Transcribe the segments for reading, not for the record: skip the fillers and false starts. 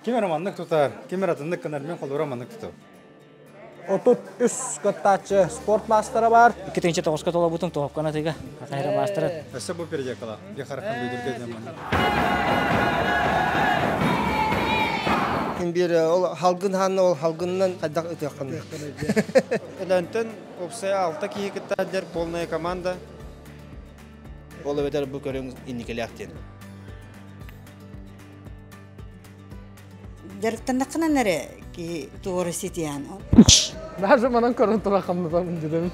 Kimera manlık tutar, kimera tındık kınar men kolura manlık tutar. 33 каттачы спорт мастері бар. 2-9 тола бутын топ канатыга. Кайра мастері. Өсі бұл переже қала, бе қараққан бүйдірге деманды. Bir halgın hanı ol halgından kadak ötüyorken. Элентен опсай 6 киһи кыттаадер полная команда. Ол өтер бұл көріңіз инникелектен. Жарыктандакына нере ки тугары ситиян. Даже манан көрін тұра қамдадамын дедім.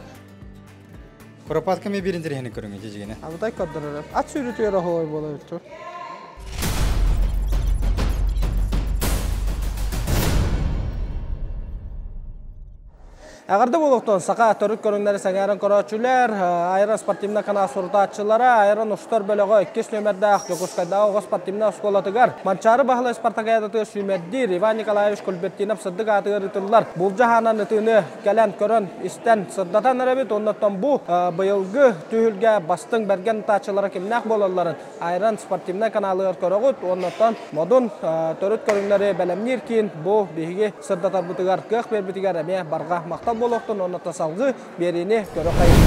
Құрапат кәме беріндер хені көріңе жежігені. Абыдай қадырыр. Ат сүйретуер ахолай бола өтті. Ағарды болуқтон сақа төрік көріңдері сәңәрін көрәтшілер, айран спортивна қана сұртатшылары, айран ұштар бөлігі 2 нөмірді Ақтөкускайда оғы спортивна ұсколатығар. Манчары бағылы Спартакиадаты сүймәддер Иван Николаевич Кульбертинов сырдық атығыр ұтылылар. Бұл жағанан ұтыны кәлән көрін істен сырдатан әрәбет, оннаттан бұл бұйылғы түйілге бастың бәрген ұтатшылары кемнәқ болаларын. Айран спортивна каналығыр көріғыт, оннаттан модун төрік көріңдері бәлемнер кейін бұл бейге сырдатар бұтығар қық бер бітігер әме барға мақтал болуқтың оннатта салғы беріне көрі қайын.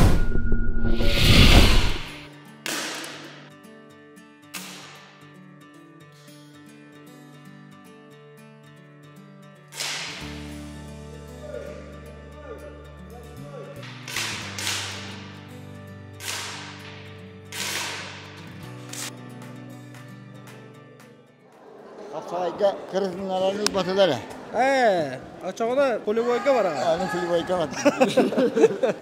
Asayga kırısınlarını batıları. Açağına polivayga var ağa. Anı filivayga var.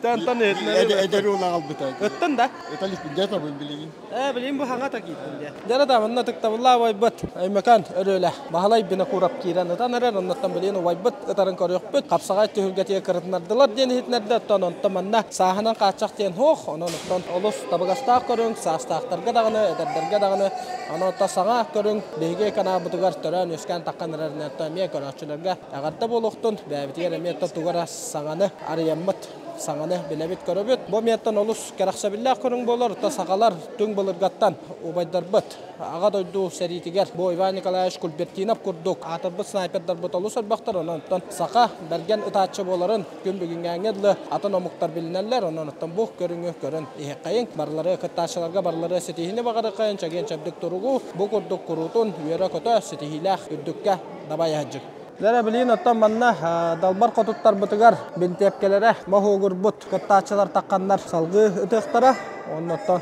Tantan etleri. Ederi olan albıtay. Öttün da? Ötelik bir jata bu bilgin. Bileyim bu hangi takiptin diye. Jara da bana tıktabılla vaybat. Ay mekan öyle. Mahalay bina kurap kiran. Öten erer ondan bileyim vaybat. Öterin koruyup bit. Kapsagay tühülgetiye kırıtnardılar diye hitnerde ötten ondan manna. Sahanan kaçak diyen hoş. Onun ötten olus tabagasta körün. Sastaqtarga dağını, ederderge dağını. Onun ötten sağa körün. Beyge kana butugar tören üsken takkan ererine ötten miye körüçülerge. Agarda boluqtun. Bäbitiger emiyette tugara saŋany arayammat saŋany bilebit köröbüt. Bu miyettan olus keraksa billah körüň bolar. Ta saqalar tüň bolurgattan ubaydarbıt. Ağa doydu seritiger. Bu Ivan Nikolaevich Kulbertinov kurduk. Atarbıt snayperdarbıt olus albaqtar ondan saqa bergen itaatçı boların gün bugüngäňedli atan omuktar bilinenler ondan bu körüňü körün iheqayın barlary kıttaşlarga barlary setihini bagary qayın çagen çabdyk turugu bu kurduk kurutun yere kötö setihilah üddükkä dabayajyk. Lere bilin ottan manna dalbar kotuttar butugar bintepkelere mahugur but kıttaçılar takkanlar salgı ıtıqtara ondan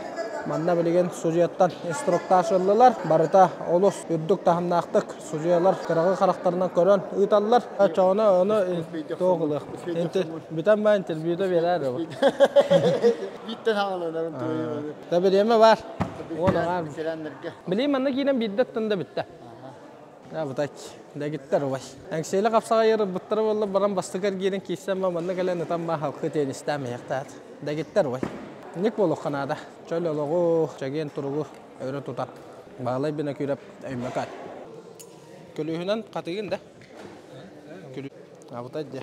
manna biligen sujiyattan instruktaşırlılar barıta olus üddük tahamnaqtık sujiyalar kırığı karakterine körön ıtallar çoğunu onu toğulıq biten ben terbiyede verer o Bitten havalarının tuğuyu. da biliyeme var Selenlerge. biliyim manna giyinen biddetten de bitti. Ya bu tak, da gitler vay. Angsiyeli kapsağa yarı bıttırı valla baran bastıkar giyin kiysen ma manna gelen tam ma halkı teyin istemeyek taat. Da gitler vay. Nik bolu kanada. Şöyle oluğu, çagen turuğu öyle tutar. Bağlay bina kürep öymekat. Külühünen katıgın da. Külü. Ya bu tak diye.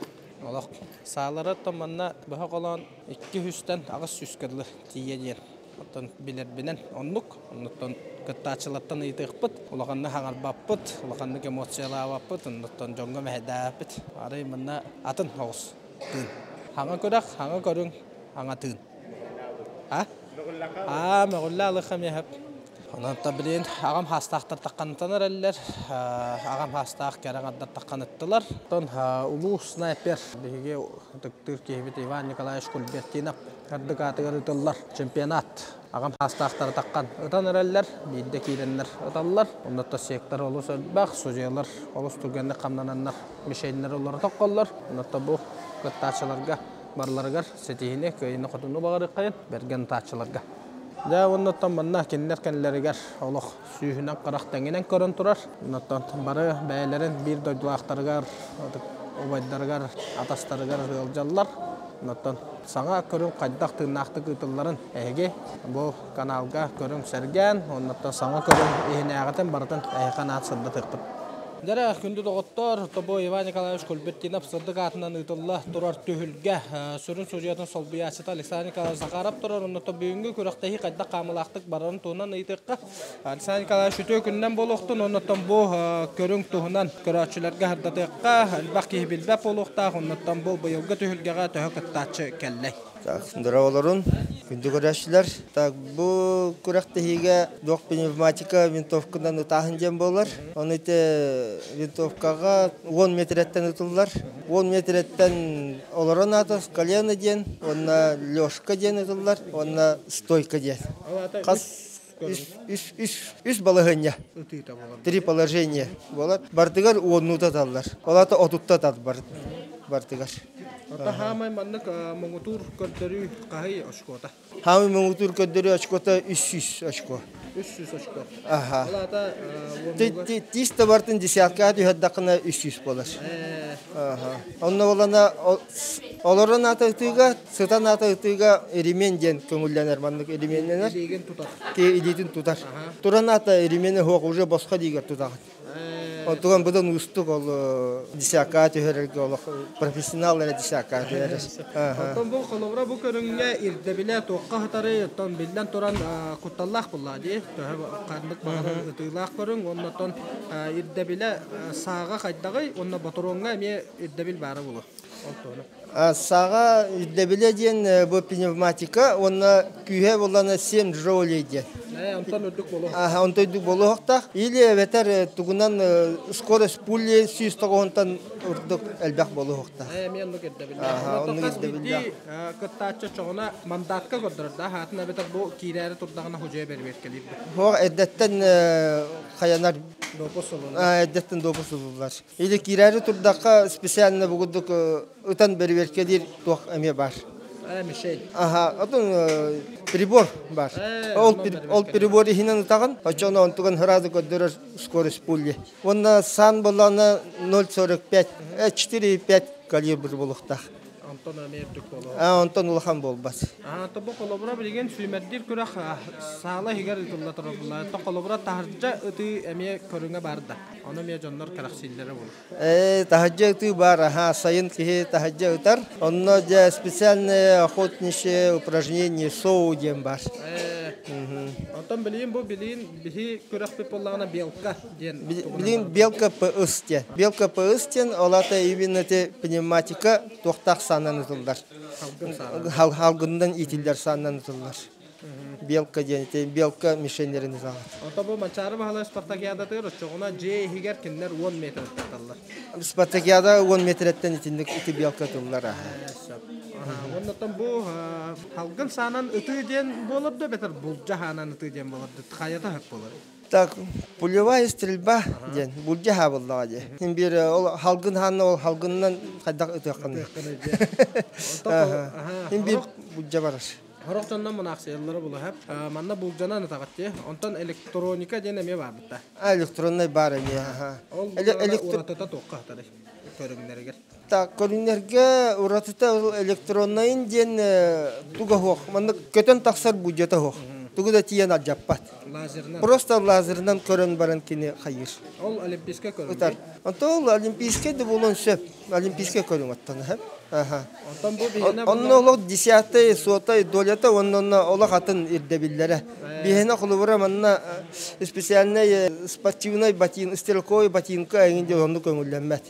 Olaq. Sağları tam manna baha kalan 200'ten ağız süskirli tiyeyen. Ondan bilir binen onluk. Ondan kıttaçılattan iytiqpıt. Olaqanna hangar bappıt. Olaqanna emotsiyala bappıt. Ondan jonga mehedapıt. Arayı manna atın hoğuz. Tın. Hanga ködak, hanga körün, hanga tın. Ha? Meğullalı xamiyahab. Ondan bilin ağam hastaqtar taqqanıtanar eller. Ağam hastaq keraqaddar taqqanıttılar. Ondan ulu sniper. Bihige Türkiye'bit Ivan Nikolaevich Kulbertinov. Kardık atıgar ıtıllar. Çempionat. Ağam hastaqtar taqqan ıtanar eller. Bidde kirenler ıtallar. Ondan da sektor olus ölbaq. Sujiyalar olus turgenli qamnananlar. Mişeynler oları taqqallar. Ondan da bu kıttaçılarga barlargar setihine köyüne qotunu bağırı qayın. Bergen taçılarga. Ja ondan manna kenler kenleriger oloq suyunan qaraqtanginen körün turar. Ondan barı bəylerin bir doydulaqtargar, obaydargar, atastargar jallar. Ondan sağa körün qaydaq tırnaqtı qıtılların ege bu kanalga körün sergen. Ondan sağa körün ehine ağatan barıtan ehqanat sırda tıqpıt. Дара күндү доғыттар, тобо Иван Николаевич Кульбеттинов сырдык атынан ытылла турар төхүлге сүрүн сужиятын солбиясыта Александр Николаевич Захаров турар, онното бүгүнгү күрөктеги кайда камылактык барын туунан ыйтыкка Александр Николаевич үтө күндөн болуктун, оннотон бу көрүң туунан көрөчүлөргө хардатыкка албак кибилбеп болукта, оннотон бу быйылгы төхүлгега төһөкөттачы келлей. Так, здраволорун, күндү көрәшілер. Так, бұл күрәктігі доқ пневматика винтовкадан ұтағын жем болар. Оны ете винтовкаға 10 метреттен ұтылар. 10 метреттен оларан атыс, колено ден, онна лёшка ден ұтылар, онна стойка ден. Қас үш балығыня, 3 положения болар. Бартығар 10 ұтаталар. Олата 30 ұтат бартығар. Ата хамай маннык моңутур көрдөрү кахай очкота. Хамай моңутур көрдөрү очкота 300 очко. 300 очко. Аха. Алата Тиста бартын десятка дүйәддақына 300 болар. Аха. Онна болана олорон атытыга, сытан атытыга эримен ден көңүлләнер маннык эрименнер. деген тутар. Ке илитин тутар. Туран ата эримене хок уже босқа дигер тутагат. Отуган будан устук ол десятка төһөргө ол профессионаллар десятка төһөрөс. Оттон бу колобра бу көрүнгө ирдебиле тоққа хатары оттон билден туран кутталлах булла ди. Кандык бары ытылах көрүң, оннотон ирдебиле сага кайдагы, онна батуронга эме ирдебил бары булу. Сага ирдебиле ден бу пневматика, онна күйе булана 7 жоулей ден. Онтон өдүк болу. Онтон өдүк болу хоктак. Или ветер тугунан скорость пули 190-тан урдук элбек болу хоктак. Мен лук ирдебиле. Онны ирдебиле. Кыттачы чоңна мандатка көрдөрдө, хатына ветер бу кирәре турдагына хожая бербет келип. Хо эддеттен каянар допосулун. Эддеттен допосулулар. Или кирәре турдакка специально бугудук утан бербет келир тох эме бар. Мишель. Ага, отон прибор бар. Ол прибор ихинен утаган, очоно онтуган хразы көдөрөр скорость пули. Онна сан болана 0.45, 4.5 калибр болуктак. Антон Амердик болу. Антон улахан болбас. Тобу колобра билген сүймәддир күрәк сала хигәр итулла торабылла. Та колобра тахырҗа ыты эме көрүнгә барды. Аны ме жоннор караксилләре бул. Тахырҗа ыты бар, сайын ки тахырҗа ытар. Онно же специальное охотничье упражнение соу дем бар. Антон билген бу билген бихи күрәк пеполларына белка ден. Билген белка ПСТ. Белка ПСТ олата именно те пневматика тохтак санан ытылдар. Халгындан итилдер санан ытылдар. Белка ден, белка мишенлерин ытылдар. Ото бу мачары бахала Спартакиадада чогуна же хигер киндер 10 метр ыталлар. Спартакиада 10 метреттен итиндик ити белка ытылдар. Оннотон бу халгын санан ыты ден болорду, бетер булжа ханан ыты ден болорду. Хаята хак болор. Так, пулевая стрельба ден, булжа хабылла де. Бир ол халгын ханны ол халгыннан кайдак ытыккан. Бир булжа барар. Хорохтондан монаксыяллары булу хап. Манна булжанан ытагатты. Онтон электроника ден эме бар битта. Электронный бар эме. Электроника тоққа хатары көрүңнәргә. Так, көрүңнәргә уратыта электронный ден туга хок. Манна көтөн таксар булжата хок. Тугу да тиян аджаппат. Лазернан. Просто лазернан көрөн баран кини хайыр. Ол олимпийска көрүн. Утар. Онтон олимпийска да болон сөп. Олимпийска көрүн аттан хап. Онтон бу бигене Оннолог 10-й сотой долята оннонна ола хатын ирдебиллере. Бигене кулубура манна специальный спортивный ботин, стрелковый ботинка эңинде онну көңүлләммәт.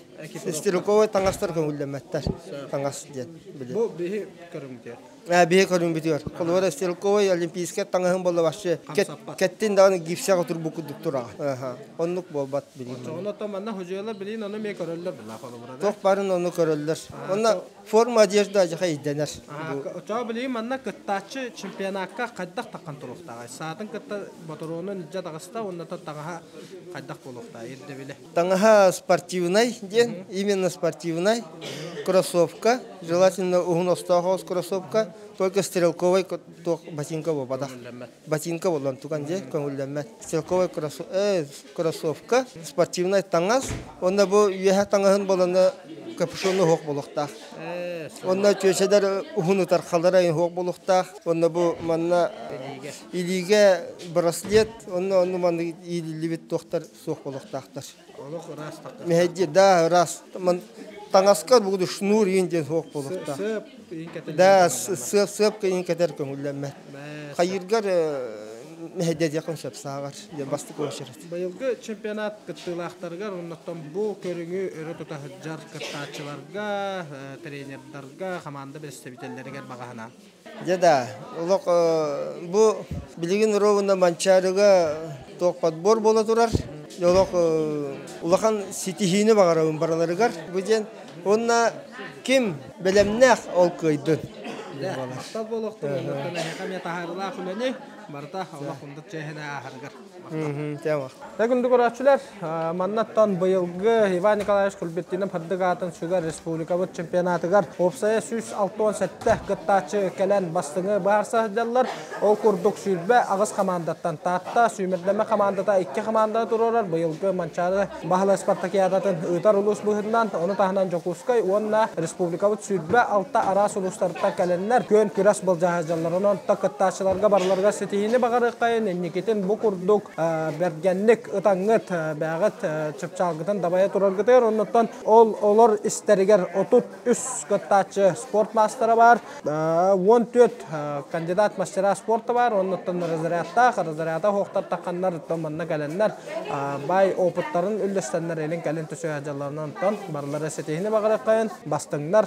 Стрелковый таңастар көңүлләммәттер. Таңас ден. Бу биги көрүңдер. Бие көрүн битер. Кулубура стрелковый олимпийска таңаһын болла башы. Кеттин дагы гипсага турбук дуктура. Оннук болбат билим. Оннотон манна хожойлар билин аны ме көрөллөр була кулубура. Ток барын onu көрөллөр. Онна форма одежда жаха иденер. Чоо билим манна кыттачы чемпионатка кайдак таккан туруктагы. Саатын кытта моторунун ижа дагыста оннотон таңаха кайдак болукта ирде биле. Таңаха спортивный ден, именно спортивный кроссовка, желательно угностахос кроссовка, только стрелковый ботинка бобада. Ботинка болон туган же көңүлләммәт. Стрелковый кроссовка, спортивный таңас, онда бу яха таңаһын болона капюшону хок болукта. Онна чөшелер ухунутар халара хок болуктах. Онна бу манна илиге браслет, онна манна илибит доктор сок болуктахтар. Олох раз так. Мехди да раз. Ман таңаскар бугду шнур инден хок болуктах. Сөп ин кетел. Да сөп кийин кетер көңүлләмме. Хайыргар мехди якын шап сагар. Я басты көшерет. Быйылгы чемпионат кыттылактарга оннотон бу көрүңү өрө тута жар кыттаачыларга, тренерлерге, команда представительлерге багана. Деда, улок бу билигин ровында манчарыга ток подбор бола турар. Улок улахан ситихине багарабын бараларыгар. Бүден онна ким белемнах ол көйдүн. Мактал болоктун оннотон хакамия тахарла хүлөне барта Аллах ундат чехне ахаргар. Тамак. Бүгүндү көрөчүлөр, маннаттан быйылгы Иван Николаевич Кулбеттинин Паддыгатын Сугар Республикабыт чемпионатыгар опсая 167 кыттачы келен бастыңы барса жаллар. Ол курдук сүрбе агыс командаттан татта, сүймөрлөмө командата 2 команда турурар. Быйылгы манчары Бахала Спартакиадатын ытар улус быһынан, оны тахынан Жокускай, онна Республикабыт сүрбе алта арас улустардан келеннер көн күрәс был жаһазларынан кыттачыларга барларга сетихини багарыккайын Никитин бу курдук бергенлик ытаңыт бәгыт чыпчалгытын дабая тураргытыр. Оннотон олар истеригер 33 кыттачы спорт мастера бар, 14 кандидат мастера спорта бар. Оннотон разрядта хоқтар таққандар томанна кәленнер бай опыттарын үлдестеннер елін кәлен түсі ажаларынан тон барлары сетихini бағырыққайын бастыңдар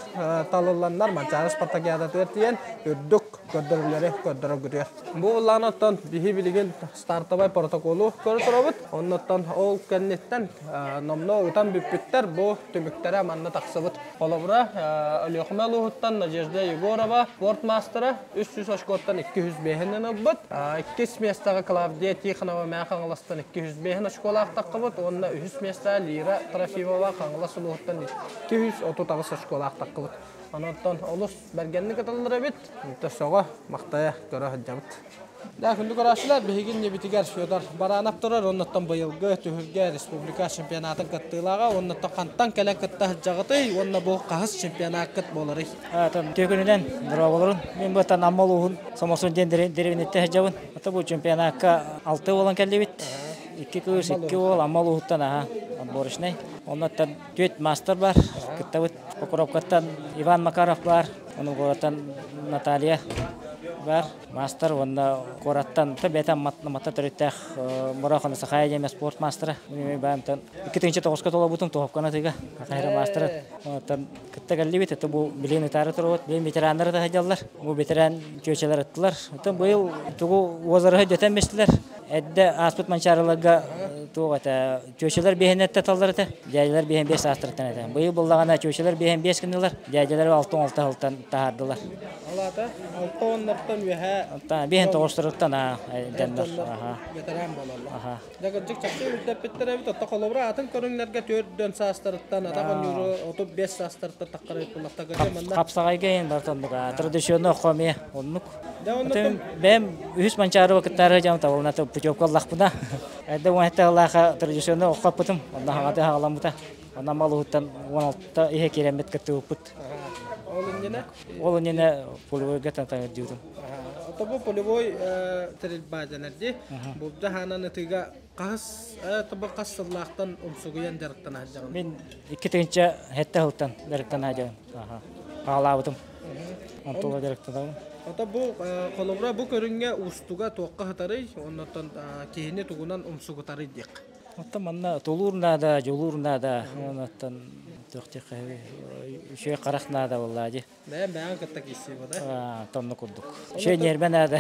талыландар манчары Спартакиада түйертіен үрдік көддірілері көддірі күрер. Бұл ұлағынаттан бихи білеген стартабай протоколу көрі тұрабыт. Оннаттан ол кәннеттен номно ұтан бүппіттер бұл түміктері манна тақсыбыт. Қолабыра өліқымел ұғыттан Надежда Егорова спортмастера 300 ашқоттан 200 бейхінен ұлбыт. 2 местаға Клавдия Тихонова мән қаңыластан 200 бейхін ашқолақ таққыбыт. Онна 300 местаға Лира Трофимова қаңылас ұлғыттан 230 ашқолақ таққыбыт. Оннаттан олыс бәргенні каталары бит. Соға мақтая көрі хыджабыт. Да, күнді көрашылар, бігін небітігер Федор баранап тұрар, оннаттан бұйылғы түхірге республика чемпионатын кыттылаға, оннаттан қанттан кәлі кытта жағыты, онна бұл қағыз чемпионат кыт болыры. Төкінінен дұра болырын. Мен бұтан аммал ұғын, Самарсон деревінетті хәджабын. Бұл чемпионатқа 6 болан кәлі бит. 2 көз, 2 ол аммал ұғыттан борышнай. Оннаттан 4 мастер бар, кытта бұт. Покуровкаттан Иван Макаров бар, оның қораттан Наталья бар, мастер, онда қораттан бәтен матта түріттәқ Мұрақаны Сақая деме спорт мастері. Бәмтен 2-9-қа тола бұтын тоғапқана тыға, қайры мастері. Онтан күтті кәлі бет, бұл білен ұтары тұры өт, білен ветеранлары да ғадалар, бұл ветеран көчелер ұттылар. Онтан бұл тұғы озары дөтен бестілер. Әдді аспыт манчарылыға туғата көшелер бейінетті талдар әті, дәйділер бейін 5 астырттан әті. Бұйы бұллағана көшелер бейін 5 күнділер, дәйділер 6-6 тағардылар. Алата, 6-10-дан вәхә... Бейін 9-тұрыттан дәндір. Ветеран болалар. Дәгірчік чақты үлдәп біттер әбіт, отта қолыбыра атын көріңлерге 4 састырыттан, атағын юры 35 састырыттан таққарайып бұлақта көрген. Қапсағайға ең бартандыға, традиционны оқамия оннық. Бәм үхіс манчары вақыттары жамын табылына путевка Аллах бұна. Әді оңайтты Аллаға традиционны оқап бұтым, онда ғады ғалам бұта. Онда малы ұттан 16-та ihe керемет кітті өппіт. Ол үнені полевойға таңтаңыр деудім. Бұл полевой тәрелбәденерде, бұл жағанан үтіға қасыллақтан ұмсығыян жарықтан ажағын. Мен 2-тінші әтті ұлттан жарықтан ажағын. Қағала бұтым. Онтуға жарықтан ағын. Ата бұл қолыбыра бұл көрінге ұстуға тоққа ғытары, оннаттан кейіне тұғынан ұмсығы тары дек. Ата манна толурна да, жолурна да, оннаттан тоқтеқ үші қарақна да олады. Бәң қытта кейсі бұда? Тонны күрдік. Үші нермен ады.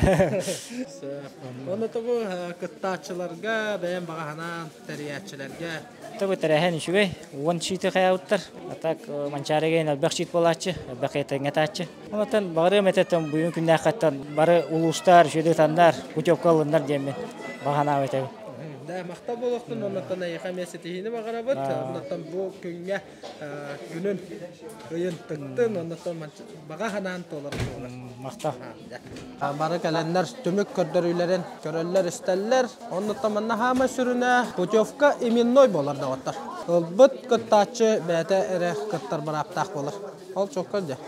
Оннаты бұл қыттачыларға, бәң бағағанан, тәриятчілерге. Табы тәрәхен үшіге, 10 шиті қаяуыттар. Атак манчарыгейін әлбәқ шит болатшы, әлбәқ етіңе татшы. Оннаттан бағырым әтеттен бұйын күнне қаттан бары ұлыстар, үшеді тандар, күтепкі алындар деймен бағана өтәгі. Мақта болуқтың, оннаттан айыға мәсетейіні бағарабыт, оннаттан бұл күнге күнін ұйын тұқтың, оннаттан баға ғанан толар. Мақта. Бары кәләндер түмік көрдірілерін көрілер істәлілер, оннаттан манна хама сүріне путевка именной болар да оттар. Ол бұт күттачы бәті әрі күттар бір аптақ болар. Ол çok көзде.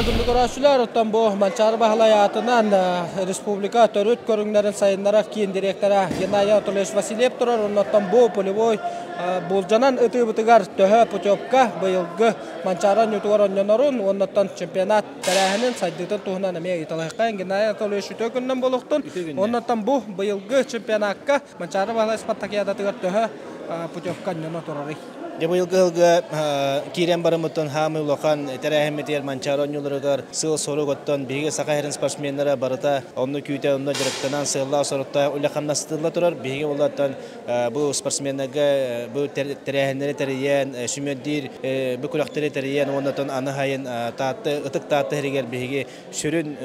Gündü görüşler ottan bu mançar bahlayatından Respublika törüt körünglerin sayınlara kiyin direktara Genaya Otuleş Vasilyev turar ondan bu polivoy boljanan ıtı-bıtıgar töhö Putyovka bıyılgı mançaran yutugar onyanarun ondan çempionat tarihinin saydıtın tuğunan emeğe italayıqayın Genaya Otuleş ütökünden boluqtun ondan bu bıyılgı çempionakka mançara bahlay Spartakiyada tıgar töhö Putyovka onyanı turarı. Bu yılgı kiren barımıtın hamı ulakan terahimetiyer mançaron yollarıgar sığ soru gottan bege sakaherin sportsmenlere barıta onu küyte onu jarıktanan sığla sorutta ulakanna sıtılla turar bege olatan bu sportsmenlerge bu terahinleri teriyen şümeddir bu kulakteri teriyen ondan ana hayın taatı ıtık taatı heriger bege şürün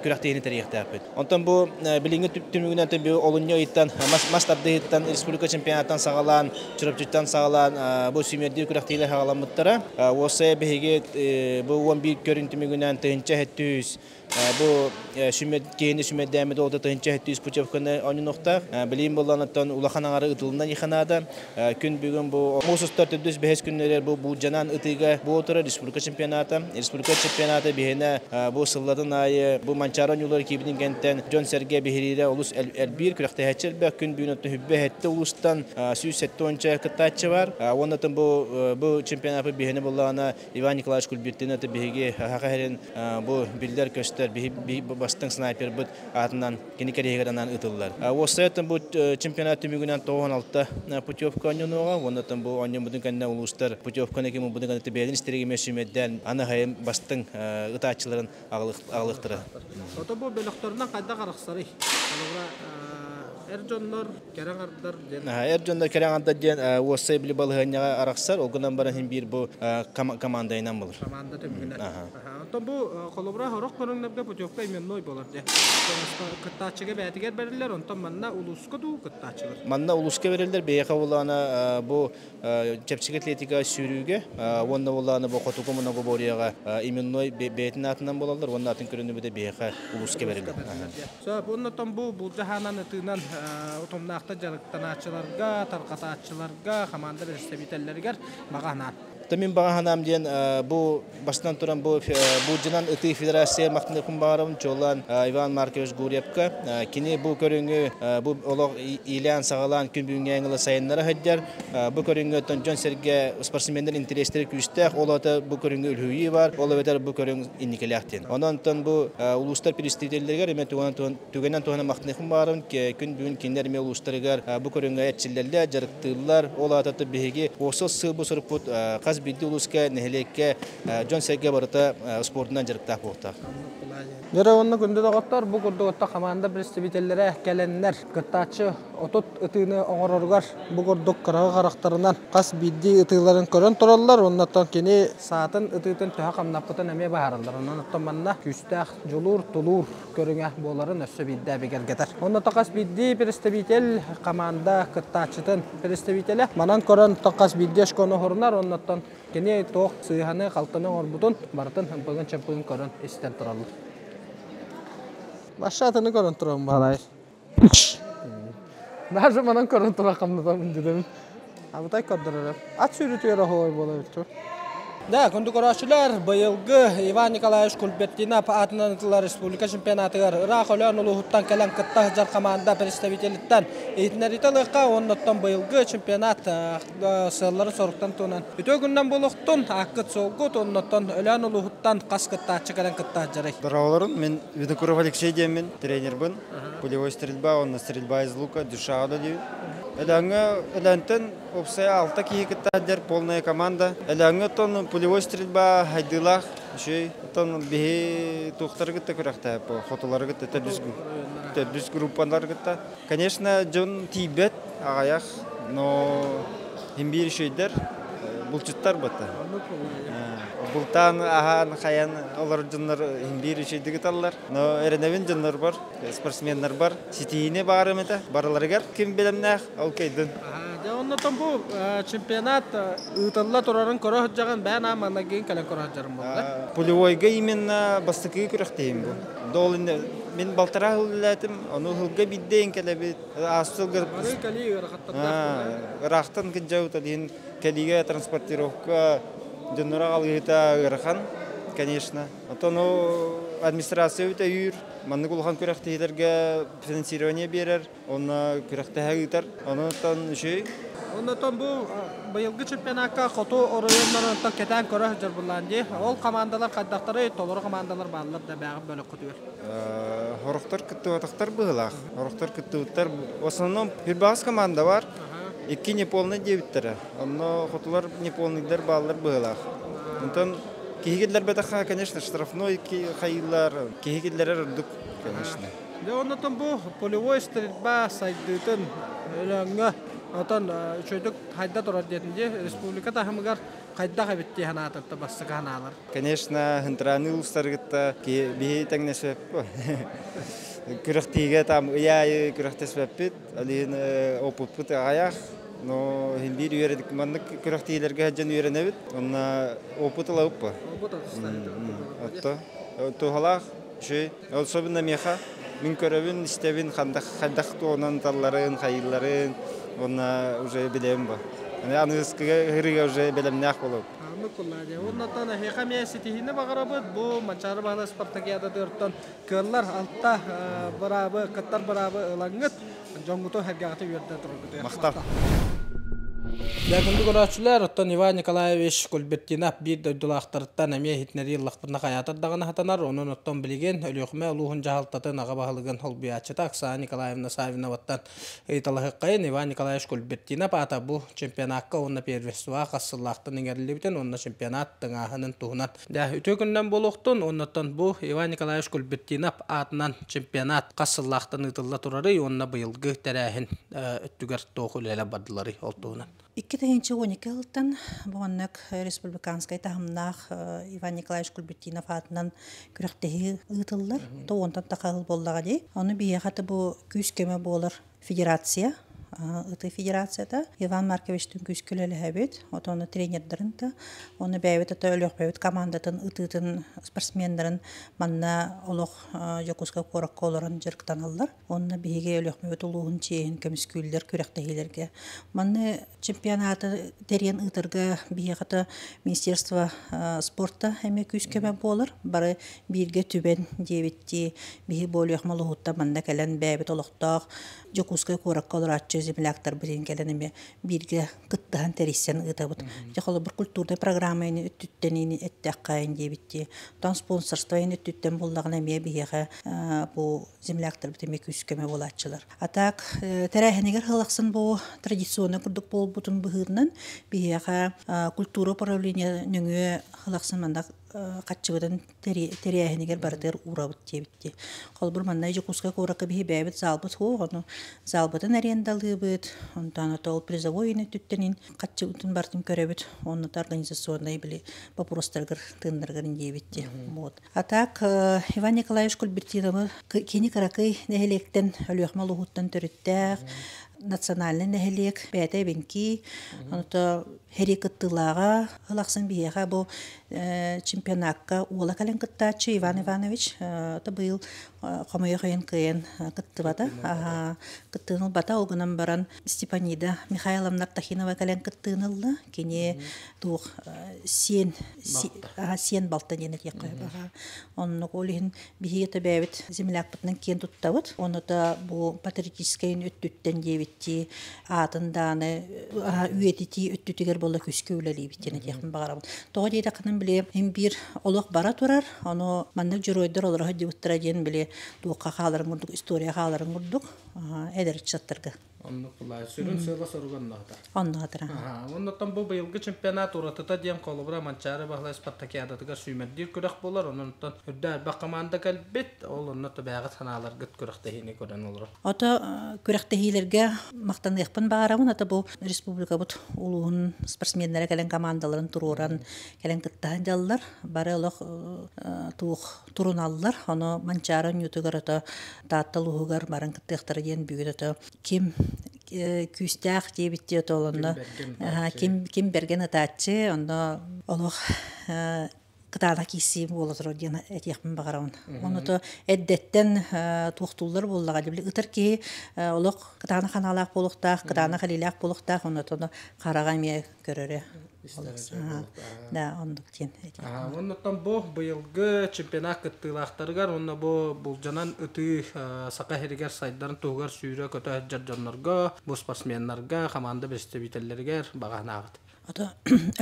kulaktehini teriyekte yapıt. Ondan bu bilingi tümügünden tabi olunca itten mastabda itten Respublika Çempionattan sağalan çırpçıktan sağalan bu sümeddir kulaktehini hağalanmıttara. Osaya bege bu 11 görüntümügünden tığınca hettüz bu kendi sümeddeğimi de oldu tığınca hettüz Putyovka'nı onu nokta. Bileyim bulanıttan ulakanağarı ıtılından yıkanada. Gün bugün bu Mosus 400 behes günleri bu canan ıtıga bu otura Respublika Çempionatı. Respublika Çempionatı bihine bu sılladın ayı bu mançaron yolları kibinin kentten John Sergey Bihirire ulus el1 kulakteh heçel be gün bugün hübbe hette ulustan süs hette onca kıtaçı var. Ondan bu çempionatı bihine bulana Ivan Nikolaevich Kulbirtin'e de bihige hakaherin bu bilder köster bir bastın sniper bu atından genikeriyegadan ıtıllar. O sayettin bu çempionatı mügünen 16 Putyovka oynuyorlar. Ondan bu oynuyor budun kanına uluslar Putyovka'nın kimi budun kanına beğenir isteriği meşhumeden ana hayım bastın ıtaçıların ağlıqtırı. Oto bu bölüklerden kayda qaraqsarı. Erjonlar kerangardar den. Erjonlar kerangardar den osay bili balığanya araqsar ogundan baran bir bu komandayla bulur. Komanda tümünden. Oto bu kolobra horok körünglerge Putyovka imennoy bolar de. Kıttaçıga bätiger berirler ondan manna uluska du kıttaçıgar. Manna uluska verirler beyaka bolana bu çepçik atletika sürüge onda bolana bu kotukumuna bu boriyaga imennoy betin atından bolarlar onun atın köründe de beyaka uluska verirler. Söp ondan bu jahanan ıtından otomnaqta jarıqtanaçılarga, tarqataçılarga, komanda resebitellerge mağanan. Tamin bağa hanam diyen bu baştan turan bu canan ıtı federasiya maktında kumbarım çoğulan Ivan Markovich Guryevka kini bu körüngü bu olaq ilan sağalan gün büyüngəngılı sayınlara hədlər bu körüngü John Sergey sportsmenlerin interesleri küstək olata bu körüngü ülhüyü var ola veter bu körüngü innikələktin. Ondan bu uluslar prestijlerler emet tügenen tuğana maktında kumbarım gün büyün kinler me uluslarıgar bu körüngü etçillerle jarıqtırlar olata da bihigi osa sığ bu sırput Bildi uluska nehlekke John Sergey barıta sportundan jarıqtaq boqta. Nere onna gündü dağıtlar bu gurduqta komanda prestijellere gelenler kıttaçı otut ıtını oңороргар bu gurduk qarağı qaraqtarından qas bildi ıtıların körön turallar ondan keni saatın ıtıtın töhə qamnapqıtan eme baharlar ondan atmanna küstaq julur tulur körüngə boların össü bildi beger getar. Ondan qas bildi prestijitel komanda kıttaçıtın prestijele manan körön qas bildi şkonu hornar ondan keni toq sıyhanı qaltını orbutun barıtın bugün çempion körön isten turallar. Başlatını körün turam balay. Bazı manan körün turakımda da dedim. Abutay kadırır. At sürütüyor hoy bolayıtı. Da kundu koraşlar bayılgı Ivan Nikolaevich Kulbirtina Atlantiklar Respublika Çempionatıgar Irak olan uluhuttan gelen kıtta jar komanda prestijitelitten eğitimleritalıqqa ondan bayılgı çempionat sırları soruktan tunan. Ötö gündən boluqtun akıt soğut ondan ölen uluhuttan qas kıtta çıkaran kıtta jarı. Здраволарун, мен Видокуров Алексей Демин, тренербін. Пулевой стрельба, онна стрельба из лука, дюшағада дейін. Эләнтен опсая 6 киһи кыттаадер полная команда. Эләңе тон пулевой стрельба хайдылах, шей тон бихи тухтар гытта күрәхтә, хотулар гытта тәбизгү. төрдүс группалар гыта. Конечно, жон тибет агаяк, но химбир шөйдер булчуттар бата. Бултан ахан хаян олар жоннор химбир шөйдүгү таллар. Но эреневин жоннор бар, спортсменнер бар. Ситине барым эте. Бараларга ким белемнах, ал кейдин. Оннотон бу чемпионат ыталла турарын көрө жаган бән амана ген кален көрө жарым болду. Полевойга именно бастыкы күрәктейм бу. Дол инде мен балтара хыллатым, аны хылга бидден келебит. Астылга Кали рахаттан. рахтан кенҗәү талин калига транспортировка жоннора алгыта гырхан, конечно. Атону администрация үтә юр, манны кулган күрәктейләргә финансирование берер, оны күрәктәһә гитар, анытан шөй. Оннотон бу быйылгы чемпионатка кото оройоннорон та кетен көрө жарбуланды. Ол командалар кайдактары, толору командалар баалар да бәгы бөлөк кутуер. Хорохтар кыттыктар быгылах. Хорохтар кыттыктар в основном бирбас команда бар. Икки неполный дебиттер. Онно хотулар неполныйдар баалар быгылах. Онтон кигидлер бетаха, конечно, штрафной хайылар, кигидлер өрдүк, конечно. Да оннотон бу полевой стрельба сайдытын өлөңгө отон чөйдүк хайда турар детинде республика тахымыгар кайда кабитти ханатырта бассы каналар. Конечно, хынтраны улустаргытта ки бии теңнесеп. Күрәктиге там яй күрәктесеппит, алин опупут аяк, но химбир үйрәдик манны күрәктиләргә җан үйрәнәбит. Онна опутла уппа. Атта. Тухалах шей, особенно меха, мин көрәбин истәбин хандах тонан талларын, хайылларын, онна уже билем ба. Аны скыга уже белемнәк булып. Мыкулладе. Оннотон хекамия ситихине багарабыт бу манчары бала спартакиада дөрттөн кырлар алтта барабы, каттар барабы ылаңгыт жоңгуто хергагаты үйрдө турду. Мактап. Якынды көрәчүләр оттон Иван Николаевич Кульбертдинов бир дөйдулактырттан эме хитнери ыллакпына хаятыр дагына хатанар, онун оттон билген өлөкмө улуун жаалтатын ага багылыгын холбиячыта Оксана Николаевна Савиноваттан ыйталыгыккайын Иван Николаевич Кульбертдинов ата бу чемпионатка онна первенства кассыллактын эңерлибитен онна чемпионат тыңаһынын туһунат. Да үтө күндөн болуктун оннотон бу Иван Николаевич Кульбертдинов атынан чемпионат кассыллактын ытылла турары онна быйылгы терәһин өттүгөр тоохулеле бардылары олтуунан. 2012 жылдан буаннык республиканскай тахымнах Иван Николаевич Кульбертдинов атынан күрәктеһи ытыллар. Тоонтан такыл боллага ди. Аны бие хаты бу күскеме болар федерация. Ыты федерацияда Иван Марковичтің күскілелі әбет, оны тренердерінті, оны бәйбет ата өліқ бәйбет командатын, ытытын спортсмендерін манна олық жокуска қораққа оларын жырқтан алылар. Оны бейге өліқ бәйбет ұлуғын чейін көміскүйлер күректігілерге. Манны чемпионаты дәрен ытырға бейгіті Министерство спорта әме күскеме болыр. Бары бирге түбен дебетті бейгі болық малығытта манна кәлін бәйбет олықтақ жокуска қораққа олар атчы земляктар бирин келенеме бирге кыттыхан терисен ытабыт. Жакалы бир культурный программаны өттүттенини эттеккайын дебитти. Тан спонсорствоны өттүттен боллагына ме биге бу земляктар битеме күскеме болатчылар. Атак терехенегер хылаксын бу традиционный курдук болбутун быһырнан биге культура управление нөңө хылаксын манда катчыбыдан терехенегер бардыр урабыт дебитти. Калбыр манна жокуска коракка биге бәбит залбыт хо, аны залбытын арендалы бит, онтан тол призовойны түттенин катчыбытын бартын көрөбүт, онны организационный били вопростаргыр тындыргырын дебитти. Вот. А так Иван Николаевич Кульбертдинов кини каракай нехелектен өлөкмө лугуттан төрүттәк национальный нехелек бәтә бенки, онто херикыттылага хылаксын биега бу чемпионатка ула кален кыттачы Иван Иванович та быйыл камыя кыйын кыттыбата кыттыныл бата огынан баран Степанида Михайловна Тахинова кален кыттынылды кене тух сен балта дене якка онны колин биһиете бәбит землякпытның кен туттабыт оны да бу патриотический өттүттен дебитти атынданы үйетити өттүтүгер болла күскөөлөли битене якын багарам тоо дейде кынын биле бир олох бара турар аны манны жөрөйдөр олар дибуттара ден биле туукка халарын курдук история халарын курдук эдер чаттырга Онны кулай сүрүн сыла соргоннагыта. Оннотра. Оннотон бу быйылгы чемпионат уратыта диен колубра манчары бахла спартакиадатыга сүймәддир көрәк болар. Оннотон үрдәр ба команда калбет, ол онноту бәгат ханалар гыт көрәкте хине көрән олар. Ото күрәктәһиләргә мактанлыкпын багарабын. Ата бу республика бут улуун спортсменнәре кален командаларын туруран кален кыттан жаллар. Бары олох туруналлар. Аны манчары нютугар ата таттылыгар барын кыттыктар диен бүгөт ким күстәк дебитте толонда ким берген атачы онда олох кытана киси болотро диен этияхмын багарабын. Оны то эддеттен туктуллар боллага дибли ытыр ки олох кытана ханалак болуктак, кытана халилак болуктак, оны то караган ме көрөрө. Да, ондук тен. Оннотон бу быйылгы чемпионат кыттылактарыгар, онна бу булжанан ыты сака херигер сайдарын тугар сүйрө көтө жаржоннорго, бу спортсменнерге, команда бестебителлерге баганагыт. Ата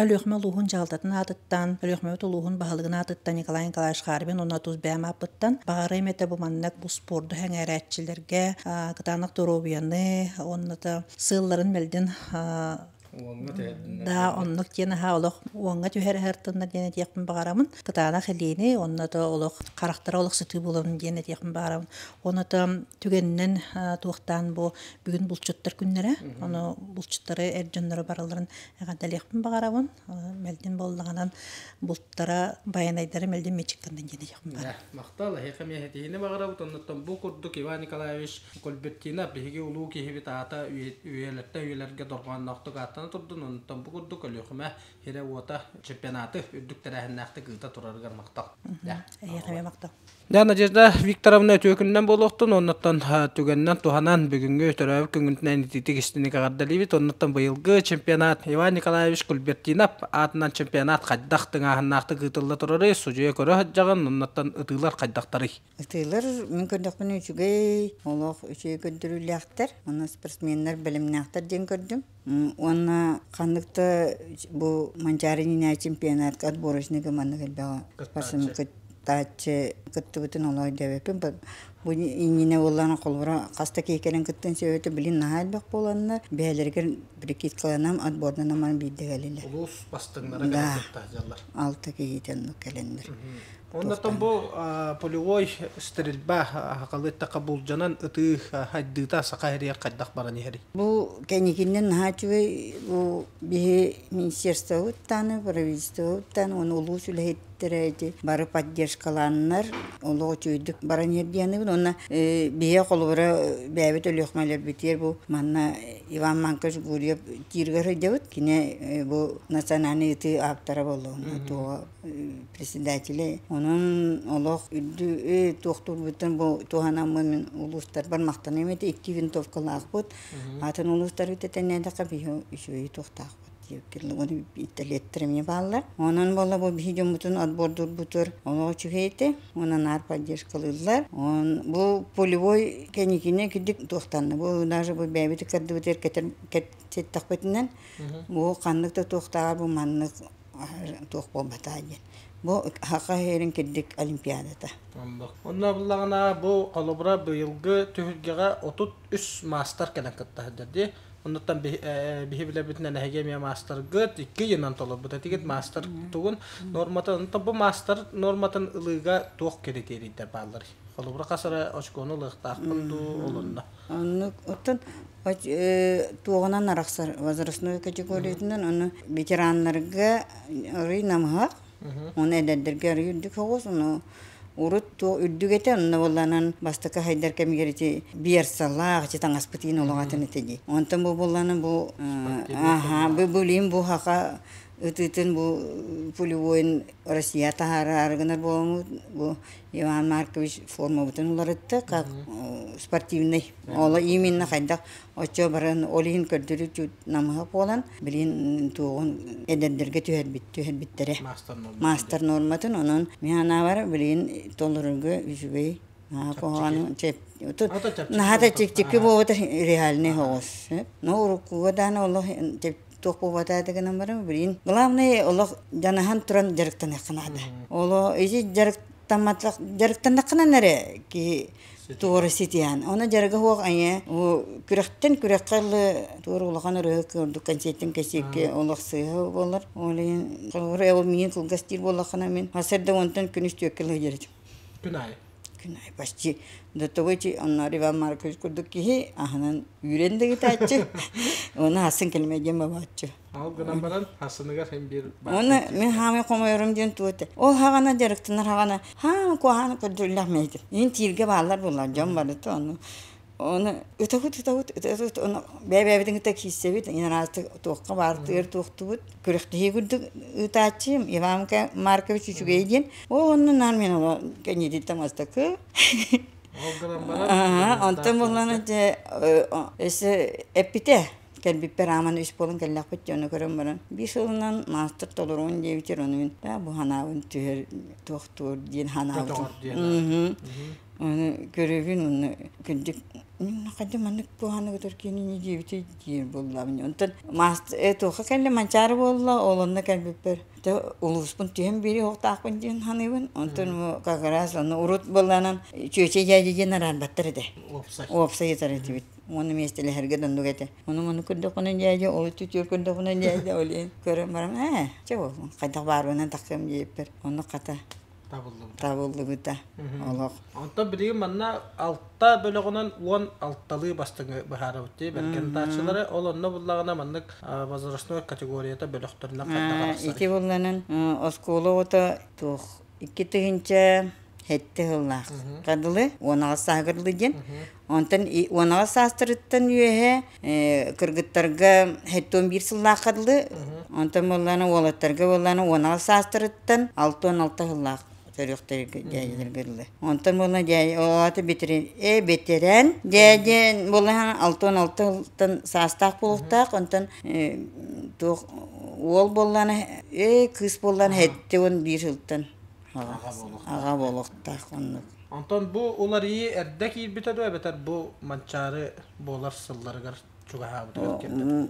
өлөкмө лугун жалтатын атыттан, өлөкмө лугун баһалыгын атыттан Николай Николаевич Харбин онна туз бәм апыттан, багары эмете бу маннак бу спорту хәңәрәтчиләргә, кытанак торобияны, онната сылларын мелден да оннук тена хаолох уонга түһэр-хэртынна дине тиякпын багарамын. Кытаана хелини онната олох карактар олох сыты булын дине тиякпын багарамын. Онната түгеннен туохтан бу бүгүн булчуттар күннәре, аны булчуттары эрҗөннәре бараларын гадалыякпын багарамын. Мелдин боллаганан булттара баянайдары мелдин мечиккандан дине тиякпын багарамын. Мактал хекеме хетине багарабыт оннаттан бу курдук Иван Николаевич Кольбертина биһиге улуу кихибит ата үелерге дорганнактык турдун онтон бугурду көлөкмө хере ота чемпионаты үдүктөрәһеннәхте гыта тураргар мактал. Да. Яхаме мактал. Да, Надежда Викторовна төкүннән болоктун, оннан түгеннән туханан бүгүнгө төрөп күнгүнтен титик истини кагардалыбыт, оннан быйылгы чемпионат Иван Николаевич Кульбертинов атынан чемпионат кайдактың ахнакты гытылла турары сужуя көрө жаган, оннан ытылар кайдактары. Ытылар мүмкүндүкүн үчүгөй, олох үчүгөй көндүрүләктер, аны спортсменнер билимнәктер ден көрдүм. Оны кандыкта бу манчаринин чемпионат отборочный команда келбага басым кытачы кыттыбытын олой дебепин бу инине уллана колбора каста кейкелен кыттын себети билин нахалбак боланна бәлергер брикет кыланам отбордан аман биддегалиле. Улус бастыңнары кыттта жаллар. Алты кейтен келендер. Оннан бу полевой стрельба хакалытта кабулжанан ыты хаддыта сакайрия кайдак баран ери. Бу кенигинен хачуй бу бихи министерствоттан, правительствоттан, он улус үлехеттерети бары поддержкаланнар, олоо чуйдук баран ердияны онна бие колбора бәбет өлөкмәләр битер бу манна Иван Манкаш Гурьев тиргәр дебет кине бу национальный ты автора болду. То председателе onun Allah üddü doktor bütün bu tohanamın uluslar var maqtan emeti 2 vintovkalar bot atan uluslar üteten ne daqa biho işoy toxtaq diyor onu italettirmeye bağlar onun bolla bu bihicim bütün adbordur butur onu çüheyte onun arpadeş kılırlar bu polivoy kenikine gidik toxtanı bu даже bu bebeti kaddı biter ket taqbetinden bu qanlıkta toxtağa bu manlık tox bombatayı bu haqa herin keddik olimpiadada. Онна буллагана бу колобра быйылгы түһүлгеге 33 мастер келен кыттады. Оннан бихибиле бүтнен хегемия мастер гыт 2 йынан толып бу тегет мастер тугун норматын бу мастер норматын ылыга тох кредиттер баллар. Колобра касара очкону лыктак булду олунда. Аны оттан тугунан араксар возрастной категориятынан аны ветераннарга рынамга onu ederdirger yürdük hoğuz onu urut to üddügete onu bollanan bastaka haydar kemigeriti bir sallah çetan aspatin olagatını teji ondan bu bollanan bu bu bulim bu haka ötütün bu polivoyun Rusya tahara argınar bu Ivan Markovich forma bütün ularıttı как спортивный ola iminna haydak oço baran olin kördürü namha polan bilin tuğun ederdirge tüher bittere master normatın onun mihana var bilin tolurungu üjübey kohanı çep nahata çekçeki bu real ne hoş no rukudan Allah çep topu bataydı ki numara bilin главное Allah janahan turan jarıktan yakınada ola isi jarık tamatla jarıktan yakına nere ki Туора ситиан. Она жарга хуак ая. Күрәктен күрәккәле туора улахан рыгы көрдүк концерттен кесекке олаксыга болар. Олин кылгыры ул мин кылгастир болахана мен. Хасырда онтан күнүс төккеле жерет. Күнай. Күнай почти до того чи аннари ва маркыз көрдүк ки аханан үйрендеги таачы. Оны хасын келмеген бабачы. Ал гынан баран хасыныгар hem bir. Оны мен хаме комойрум ден туыты. Ол хагана жарыктынар хагана ха коханы көрдүлләр мейди. Ин тирге балар булар жан барды оны. Оны өтөгүт оны бәбәбидин тек хиссебит инарасты тоққа бартыр тоқтубут. Көрөктеги күрдүк ытачым Иванка Маркович үчүгейден. Оны нар мен ол кенеди тамастакы. Ал гынан баран. Антон боланы же эсе эпите Кәлбиппер аман үс болын кәлләк бөттөне көрөм баран. Биш жылынан мастер толорун дебитер оны мен. Бу ханабын түһер тоқтур ден ханабын. Оны көрөгүн оны күндүк кадэ маннык бу ханы көтөркени не дебитер дер боллабын. Онтон мастер тоқа кәлле манчары болла олонна Кәлбиппер. Тэ улуспун түһем бери хоктакпын ден ханыбын. Онтон кагарас оны урут болланан чөче жайжеген арбаттыр эде. Опса етер эти. Оны местеле herge döndü gete. Onu kırdı konan yayı, o tutuyor kırdı konan yayı öyle. Körüm varam, çabuk. Kayda var onun takım yiyipper. Onu kata. Tabuldu bita. Allah. Anta bilgi manna altta böyle konan 16'lı bastığını bahara bitti. Belki taçları olanla bullağına manlık bazarasına kategoriyada bölüktürüne kayda karasarı. İki bullanın oskolu ota tuh. İki tığınca hette hıllaq. Kadılı 16 sağırlı gen. Ondan 16 sastırıttan yühe kırgıttarga hetton bir sıllah kadılı. Ondan bullanı olattarga bullanı 16 sastırıttan 6-16 hıllaq. Törüktörü gaydirgirli. Ondan bullanı gay olatı bitirin. Bitiren gayden bullanı 6-16 sastaq buluqtaq. Ondan ol bullanı kız bullanı hette on bir hıltan. Ağa boluqtaq onu. Anton bu olar iyi erdek iyi biter beter bu mançarı bolar sıllarıgar çok habıdır.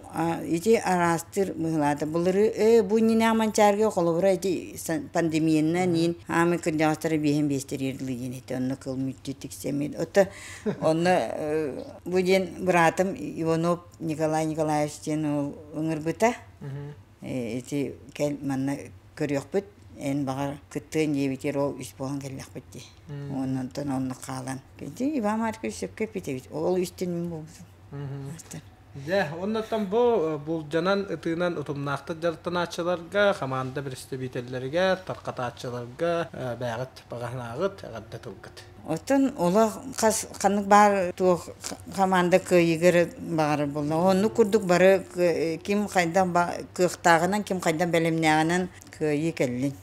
İti arastır mıhladı. Bunları bu nina mançarı kolubura iti pandemiyanna nin hami kırdaşları bihem besterirli yeneti. Onu kıl müddettik semedi. Ota onu bu jen bıratım Ivanov Nikolay Nikolayevичтен ыңыр bıta. İti kel manna körüyor büt. En bağır kıttığın yeviter o üst boğan gellek bitti. Ondan onu kalan. Kedi İvan Markovич söküp bitti. O üstten mi bulsun? Ya, ondan bu canan ıtığından utumnaqta jartan açılarga, kamanda biriste bitellerge, tarqata açılarga, bağıt, bağıhnağıt, ağadda tılgıt. Otan ola kanık bar tu kamanda kıyıgır bağır bulna. Onu kurduk barı kim kaydan kıhtağından kim kaydan belimnağından kıyı kellin.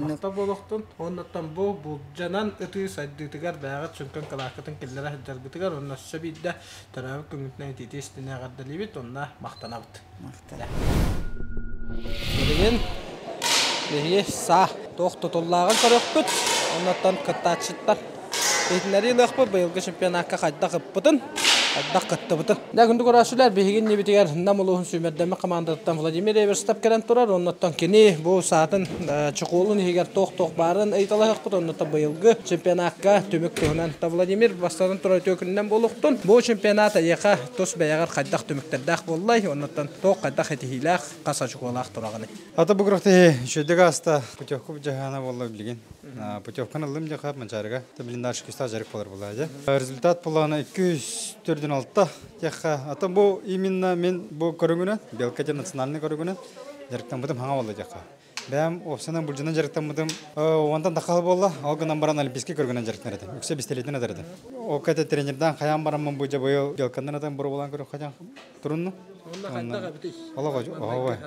Maqta boluqtun, ondan bu canan ıtığı saydıtıgar bağıt çünkü kalakıtın kellere hajjargıtıgar onna söbidde tarafı kümütnäy titi istine gaddalibit onna maqtanabıt. Bugün behi sağ toqtutullağın soraqpıt. Ondan kıttaçıttan. Etinleri laqpı bıyılgı şampiyonakka qayda qıppıtın. Qayda qıttıbıtın. Da gündü görüşüler behigin nebitigar namuluğun süymerdeme komandadan Vladimir Everstap keren turar. Ondan kini bu saatin çıqolun higer toq barın aytalayaqtır. Ondan bıyılgı şampiyonakka tümük tühünen Vladimir bastadan turar tökünden boluqtun. Bu şampiyonata yaqa tos bayagar qayda tümükterdaq bollay. Ondan toq qayda xetihilaq qasa çıqolaq turağını. Ата буграхты шөдөгө аста путевка жахана болла билген. Путевканы алым жака манчарга. Таблиндаш киста жарык болар булажы. Результат буланы 204-ден 6-та жака. Ата бу именно мен бу көрүнгүнө, Белкача национальный көрүнгүнө жарыктан бутум хаңа болду жака. Бәм опсынан буржунан жарыктан бутум ондан такал болла. Алгынан баран олимпийский көргөнөн жарыктан эди. Үксе бистелетен эди. О ката тренердан каян барамын бу жа бою Белкандан атан буру болан көрүп качан турунну. Ой.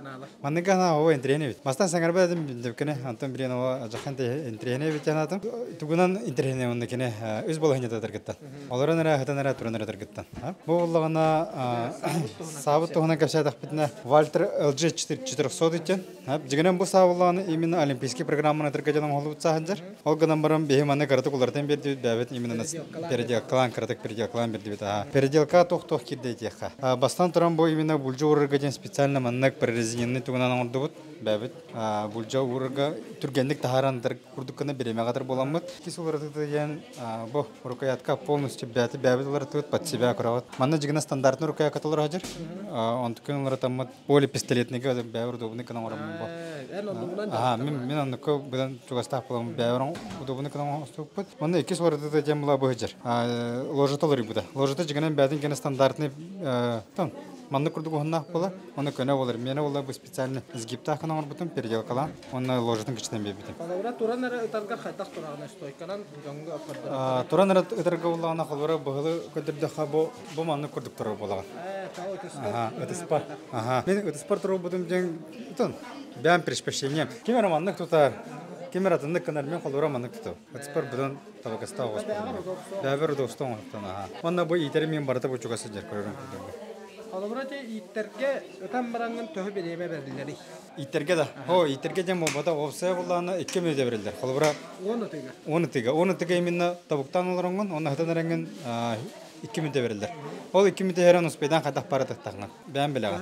Манныкана ой интернет. Мастан саңарба дедим депкене Антон Бринова жаханте интернет жанатым. Тугунан интернет оннекене үз болгонда таргеттан. Олорон ара хатанара турунара таргеттан. Бу болгона сабыт тогона кашадак битне Вальтер LG 400 ичен. Жигенен бу сабыланы именно олимпийский программаны таргажанын холубут саханжар. Олганан барам бехиманы каратык улардан берди бәбет именно переделкалан каратык переделкалан берди бит. Переделка тох кирдейти яка. Бастан туран бу именно бульжу урырга ден специально маннак прорезиненный тугунан ордубут. бәбит. Булжа урга түргенлек тахарандыр курдуккана береме катар боламыт. Кис улар деген бу рукоятка полностью бәбит улар тут под себя кроват. Манна жигна стандартный рукоятка толар хажыр. Онтукын улар таммат поли пистолетниге бәбир удобный кана орамын бу. Мен анныко белән чугаста булам бәбирң удобный кана оступпут. Манна кис улар деген була бу хажыр. Ложа толар буда. Ложа жигна бәдин гена стандартный там манны курдук онна була. Оны көне булар. Менә була бу специальный изгибта кана ор бутын переделкалан. Оны ложатын кичтен бебитим. Алабра туранара ытарга хайтак турагына стойканан жонго апарда. Туранара ытарга булгана халбара быгылы көдөрдө хабо бу манны курдук туру булаган. Это мен это спорт туру бутым жен тон. Бәм предпочтением. Кемер манны тута Кемер атынды канал мен халбара манны туту. Это спорт будан табакаста гос. Бәбер достон тона. Манна бу итер мен барата бу чугасы жер көрөрүм. Алабра те иттерге өтөн баранган төхө береме бердилери. Иттерге да. Иттерге жем бата опсая булланы 2 мөдө берилдер. Халбара 10 тиге именно табуктан олоргон, оны хатанаранган 2 мөдө берилдер. Ол 2 мөдө herен успедан катак барата тагына. Бәм белага.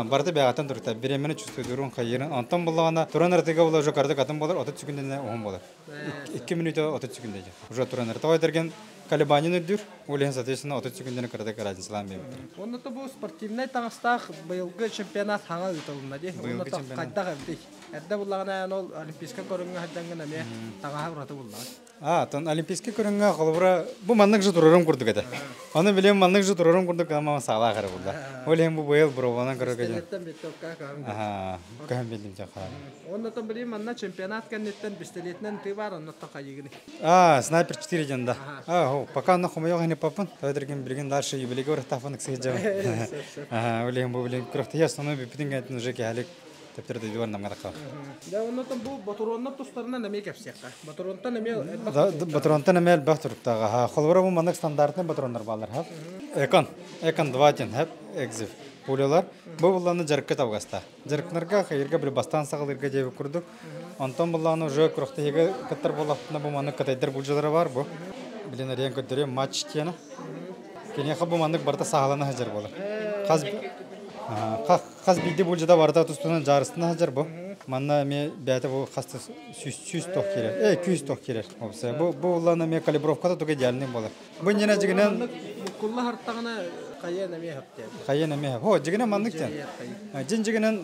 Барата бягатан турта. Беремене чувствуйдурун хайырын. Антон буллагана туранар тиге була жокарда катын болар, 30 секундне он болар. 2 минута 30 секундне. Уже туранар тойдерген колебания дүр, улен соответственно 30 секундны кырда карадислам бем. Онда то бу спортивный таңстах быйылгы чемпионат хаңа үтөлүнө ди. Онда то кайда габди. Эрдә буллагана ол олимпийска көрүнгө хадданган эме таңа хабраты буллар. Тон олимпийска көрүнгө халбара бу маннык жы турарым курдук эте. Аны билем маннык жы турарым курдук ама сала кара булда. Олем бу быйыл брована көрөгө. Кам билим жака. Онда то билем манна чемпионат кеннеттен пистолетнен ты бар, онда то кайыгыны. Снайпер 4 жанда. Пока на хумайо не попан, тойдерген билген дальше юбилей город тафанок сыжа. Олем бу билем крохты ясно бипитинген уже калек тептерде диван намгада кал. Да онда то бу батуронна тустарына неме кепсекта. Батуронта неме Батуронта неме бахтуртага. Холбора бу маннык стандартный батуроннар балар хап. Экон 2 хап экзив. Пулялар бу булланы жарыкка табгаста. Жарыкларга хайырга бир бастан сагылырга жебип курдук. Антон булланы уже крохтыга каттар болапна бу маннык катайдар булжалары бар бу. Билен рен көтөрөм матч тиена. Кене хабу маннык барта сагалана хажар болар. Каз биди булжада барда тустунан жарыстына хажар бу. Манна ме бәте бу хасты 100 ток керек. 200 ток керек. Обсе бу булланы ме калибровкада туга жалны болар. Бу нена жигенен кулла хартагына кайена ме хапты. Кайена ме. Жигенен маннык тен. Жигенен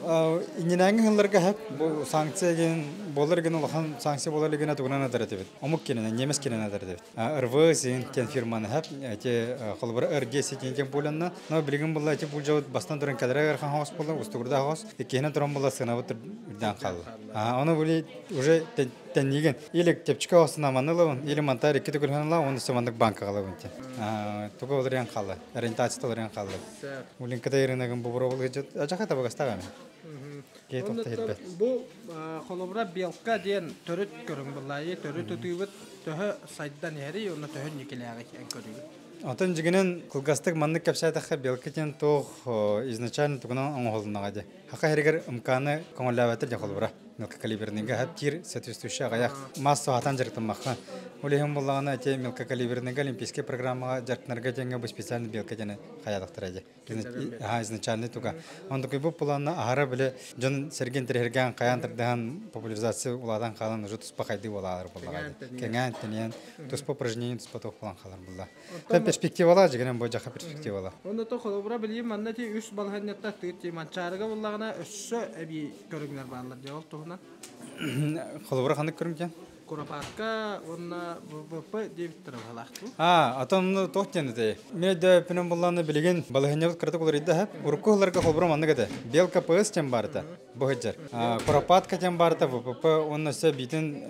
иненәң хылларга хап бу санкцияген болар ген улхан санкция болар легенә тугана дәрәтебет. Амук кенен немес кенен дәрәтебет. РВ син кен фирманы хап те хылбыр РГ сетенген буланна. Но билген булла те булҗавыт бастан дөрен кадра хан хас булды, устугырда хас. Кенен торон булла сынабы дан калды. Аны бүли уже тенниген. Или тепчка осына манылы, или монтарик кете көргөнлар, оны сымандык банка калабын те. Туга оларян калды. Ориентация оларян калды. Улин кадайрынагын бу буровул гыжат. Ажака табагастаган. Бу холобра белка ден төрөт көрүң буллай, төрөт өтүбүт төһө сайдан яри, оны төһө никелеге көрүгү. Антон жигенен кылгастык маннык капсайтакка белка ден тох изначально тугана оңголунага. Хака хергер имканы коңоллабатыр жахолбра. Мелка калибернеге хаттир соответствующий аяк массу хатан жарктамакка. Улехим буллагана те мелка калибернеге олимпийский программага жарктнарга денге бу специальный белка дене хаядактырады. Изначально туга. Он такой бу планна ара биле жон серген терген каянтырдан популяризация уладан калан уже туспа кайды болалар буллаган. Кеңен тенен туспа упражнение туспа токлан калар булла. Та перспективала жигенен бу жака перспективала. Онда то холобра билим манна ти үс балханнатта тыйти манчарга буллагана өссө эби көрүңнөр барлар жол тугунан. Холобра ханы көрүнген. Куропатка онна ВВП дебиттер халакту. Атомны тохтенде. Меде пенен булланы билген балханнат кыртык булар иде хап. Уркуларга холобра манныгыда. Белка ПС тем барда. Бохаджар. Куропатка тем барда ВВП онна се битен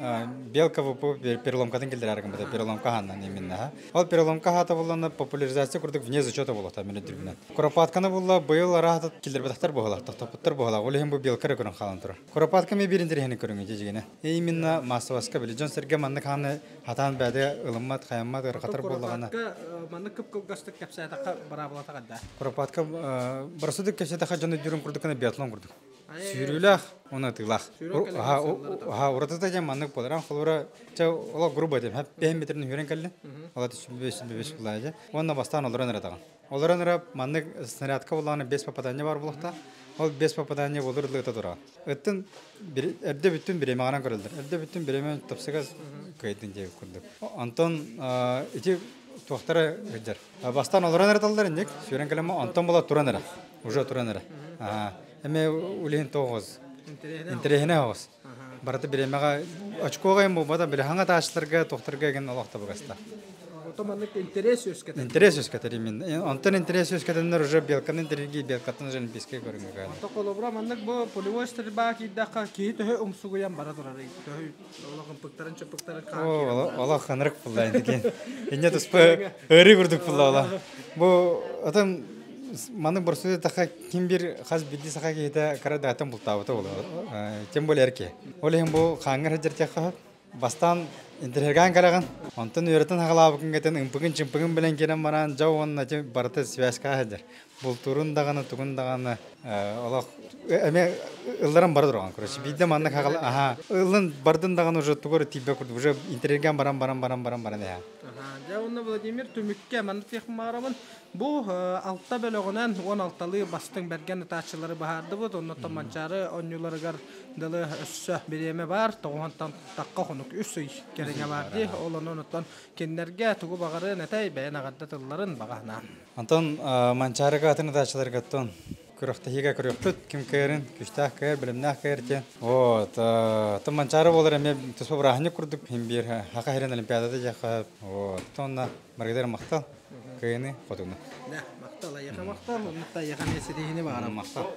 белка ВВП переломкадан келдер арган бада переломка ханнан именно. Ал переломка хата булланы популяризация курдык вне зачета булата мене дирбинен. Куропатканы булла быйыл арахат келдер бадактар бохалар, топтоптор бохалар. Олем бу белка көрүн халан тура. Куропатка ме бириндер хени көрүн жегене. Именно массоваска Жон серге маннык ханы хатан бәде ылыммат хаяммат ыркатар буллагана. Маннык көп гастык капсаятакка бара булата кадда. Куропатка барсудык кепсетака жон дүрүн курдукана биатлон курдук. Сүйрүлэх, оны тылах. Урата жам маннык боларан холора ча ола грубо деп 5 метрден хүрен келди. Ала түшүнбөс булажа. Онна бастан олоран ыратаган. Олоран ырап маннык снарядка болганы 5 попадание бар булакта. Ол 5 попадание болурлыгы тора. Ыттын эрде бүттүн биреме гана көрүлдүр. Эрде бүттүн биреме топсага кайдын жеп көрдүк. Антон ити тоқтары гыжар. Бастан олоран ыраталдар индик. Сүрен келеме Антон бола туран ыра. Уже туран ыра. Эме улин тоғыз. Интерехне оғыз. Бараты биремеға очкоға ем болмада білхаңа таашларға тоқтарға ген олақта бұғаста. Отоманнык интерес өскетен. Интерес өскетер емен. Антон интерес өскетенлер уже белканы интереги белкатын жан беске көрінгі ғаны. Ото қолобыра маннык бұл полевой стрельба кейдаққа кей төһі ұмсуғыян бара тұрары. Төһі олағын пықтарын чөпіктарын қағын. Ола қанырық бұлда енді кен. Енне тұспы өрі күрдік бұлда ола. Бұл атым Манның бір сөзі таққа кім бір қаз білді сақа кейді қарады атын бұл табыты олы. Тем болы әрке. Ол ең бұл қаңыр әдер қағып, бастан интерерган қараған. Онтын өретін ағылабы күнгетін үмпігін чымпігін білен керен баран жау оның әте барыты связка әдер. Бұл тұрын дағаны, тұғын дағаны әме ұлдаран бары тұрған көресі. Бейді манның қағылы, ұлын бардың дағаны уже тұғыры тибе күрді. Уже интерерган баран. Жауынна Владимир Түмікке манны текім мағырамын. Бұл алтта бөлігінен 16-лы бастың бәрген ұтачылары бағарды бұд. Оннаттан манчары онюларығар дылы өссі береме бар. Тоғантан таққа қонық үсі керене барды. Олон оныттан кендерге тұғы бағары нәтәй бәйін ағадда тылларын бағана. Антон манчарыға атын ұтачылары ғаттон. Күріқті хиға күріқтіт, кім кәрін, күштақ кәр, білімнақ кәртен. Тым манчары болыр әме тұспа бұрағыны күрдік, хем бір хақа херен олимпиадады жақап. Тонна маргадер мақтал, кәйіні қотуны. Мақтал, аяқа мақтал, ұмытта аяқа несі дейіні бағана мақтал.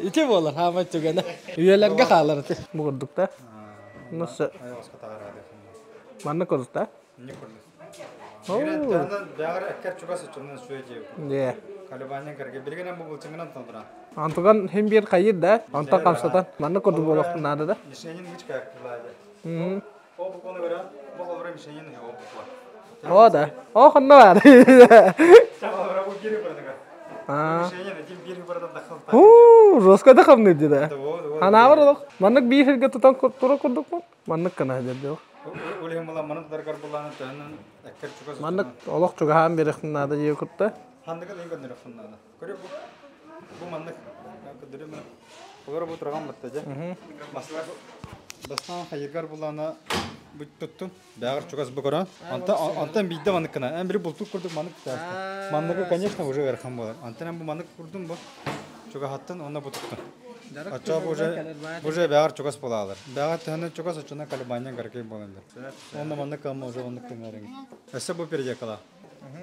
Ите болыр, хамай түгені. Үйелерге қалыр бұғырдық та. Нұсы? Манны көрдік та? Не көрдік. Бәғір әккер чуғасы чүрінен сөй жеу. Калибанен кәрге білгенен бұл чыңынан тандыра. Антуған хем бір қайыр да, антуған қамсатан. Манны көрді болықтың нады да? Мишенен үш кәк бұлайды. Ол бұл қоны көрі, бұл олбыра мишенен ол бұқла. О да, о қынна бар. Чағалбыра бұл кері бұрдыға. Мишенен әтем бері бұрдан дақыл. Жоска да қамны еді да. Ана бар олық. Маннык бір жерге тұтан тұра көрдік мұн? Маннык қана әдерді ол. Өлеген бұла манық дарғар бұланы тәнін әккер чуғасы. Маннык олық чуғахан беріқтің нады жеу күртті. Хандығы дейін көндір ұқсын нады. Көрі бұл манық. Күдірі мұны. Олары бұл тұрған бұтты жа. Бастан қайырғар бұланы бұт тұттын. Бәғір чуғасы бұл көрі. Антан бейді манық қына. Ән бірі бұлтық күрдік манық тәсті. Манығы, конечно, уже әрхан болар. Антан бұл манық күрдің бұл. Чуға хаттын, онына бұтықтын. Ача буже бәғір чуғас бола алыр. Бәғір тәні чуғас ұчына калибаниян қаркей болынды. Онна манны қамы уже онны көңерің. Әсі бұл перде қала.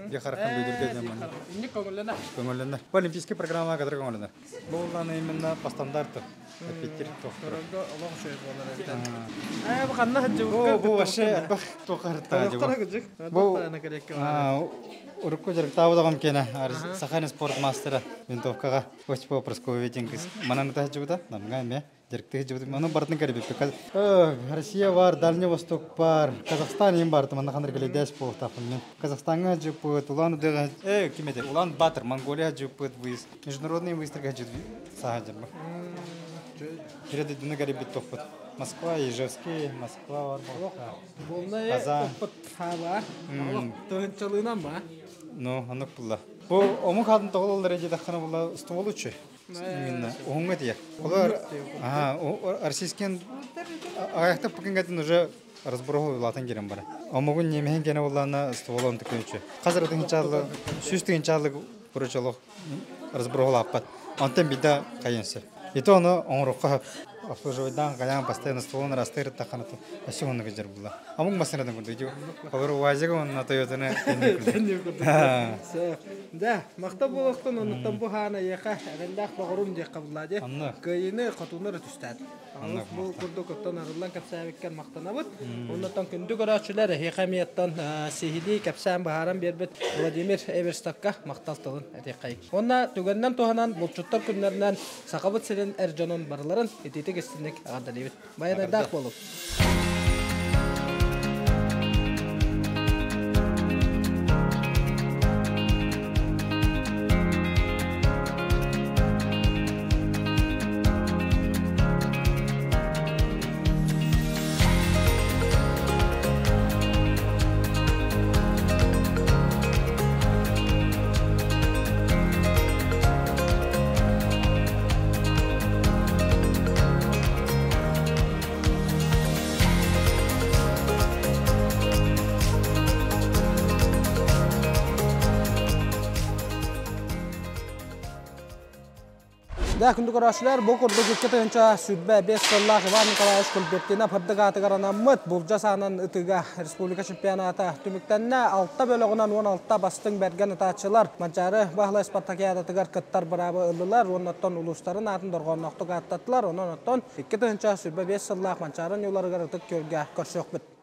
Бе қараққан бейдерге дем манны. Инді көңілінер? Көңілінер. Бұл олимпийский программа қадыр көңілінер. Бұл оланы именно по стандарту. Әпеттер тоқтыры. Олың сөйіп олар әйті. Бұл қанна хәджі бұл ваше әлбақ тоқарытта. Бұл Урукку жарык табыдағым кені, Сахарин спорт мастера винтовкаға өчпо просковый ветинкіз. Мананы тахы жібіда, намға әме, жарықты жібіді. Оны бартын кәрібіп. Россия бар, Дальний Восток бар, Казахстан ең барды, маны қандар кәлі дәш болып тақын. Казахстанға жібіт, Улан ұдыға, кемеді, Улан Батыр, Монголия жібіт выйыз. Международный выйыздырға жібіт саға жібіт. Кереді дүні кәрібіп тоқпыт. Москва, Ижевский, Москва бар. Болна опыт қаба, тұғыншылығынан ба? Ну, анық бұлла. Бұл омық адын тоғыл олар әдеді қана бұлла ұстымол үші. Именно, оңға дейір. Олар российскен аяқтап бүкін кәтін уже разбұрығы латын керен бара. Омығын немеген кені бұлланы ұстымол оны түкен үші. Қазір ұтығыншалы, сүстігіншалы бұрычалық разбұрығы лаппат. Антын бида қайынсы. Ето оны оңырыққа обслуживайдан қаян постоянно стволын растырып тақанаты әші оны көздер бұлла. Амың масынадан көрді. Қалыр уазығы оның Тойотаны тәнне көрді. Да, мақта болықтың оныттан бұл хана еқа әріндақ бағырым дек қабылады. Көйіні қатуынары түстәді. Бұл күрді көптен ағылан кәпсәбеккен мақтана бұд. Оныттан күнді көрәтшілер еқамияттан сехиди кәпсән бағаран бербет Владимир Эверстакка мақталтығын әтек қайық. Онна түгеннен туғанан бұлчуттар күнлерінен сақабыт сірен әржанын барыларын ететі кестіндік ағады дейбет. Баянайдақ болып. Да күндү көрөчүлөр бу курдук 2-нчы сүрбө 5 сыллах Иван Николаевич Кулбеттина пырдыгаты гаранаммыт булжа санын ытыга республика чемпионаты түмүктенне 6 бөлөгүнөн 16 бастың берген ытаачылар Манчары бахла спартакиадатыгар кыттар барабы ыллылар, оннотон улустарын атын доргонноктук аттатылар, оннотон 2-нчы сүрбө 5 сыллах Манчарын юларыгар ытык көргө көрсөкбүт.